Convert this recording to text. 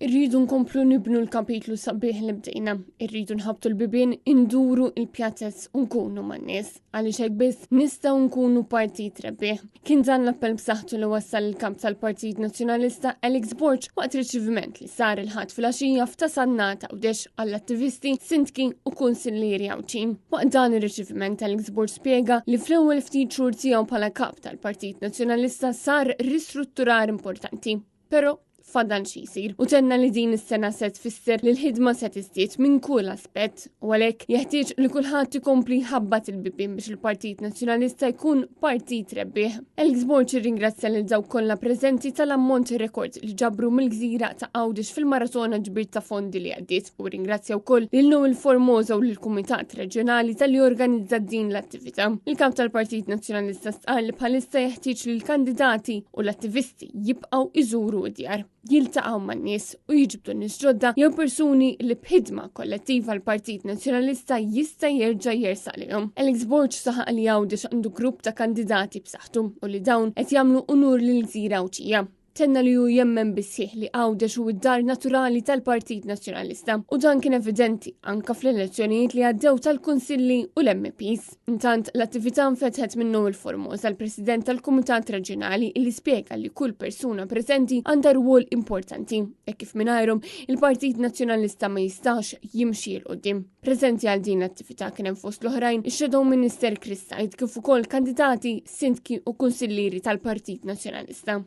Irridu nkomplu nibnu l-kapitlu sabiħ li bdejna, irridu nħabtu l-bibien induru il-pjazzess unkunu man-nies, għaliex hekk biss nistgħu nkunu partit rebbieħ. Kien dan l-appell b'saħħtu li wassal il-kap tal-Partit Nazzjonalista Alex Borg waqt riċiviment li sar il-ħadd fil-għaxija f'Tasannata Għawdex għall-attivisti, sindki u kunsillieri Għawċin. Waqt dan ir-riċiviment Alex Borg spjega li fl-ewwel ftit xhur tiegħu bħala kap tal-Partit Nazzjonalista sar ristrutturar importanti, però fadal xi jsir u tenna li din is-sena se tfisser li l-ħidma se tiżdied minn kull aspett u għalhekk jeħtieġ li kulħadd ikompli jħabbat il-bibien biex il-Partit Nazzjonalista jkun partit rebbieħ. Alex Borg irringrazzja lil dawk kollha preżenti tal-ammont rekord li ġabru mill-gżira ta' Għawdex fil-maratona ġbir ta' fondi li għaddiet u ringrazzja wkoll lil Nowel Formosa u lill-Kumitat Reġjonali tal-li organizza din l-attività. Il-kap tal-Partit Nazzjonalista stqal li bħalissa jeħtieġ li l-kandidati u l-attivisti jibqgħu iżuru d-djar, jiltaqgħu man-nies u jiġbdu nies ġodda jew persuni li b'ħidma kollettiva l-Partit Nazzjonalista jista' jerġa' jersaq lihom. Alex Borg saħaq li Għawdex għandu grupp ta' kandidati b'saħħtu u li dawn qed jagħmlu unur lil-Gżira Għawċija. Tenna li hu jemmen bissieħ li Għawdex u id-dar naturali tal-Partit Nazzjonalista u dan kien evidenti anka fl-elezzjonijiet li għaddew tal-Kunsilli u l-MPs. Intant l-attività nfetħet minn Nowel Formosa l-President tal-Kumitat Reġjonali li spjega li kull persuna preżenti għandha rwol importanti e kif mingħajrhom il-Partit Nazzjonalista ma jistax jimxi l qudiem. Preżenti għal din l-attività kien hemm fost l-oħrajn ix-Shadow Minister Chris Said kif ukoll kandidati, sindki u kunsillieri tal-Partit Nazzjonalista.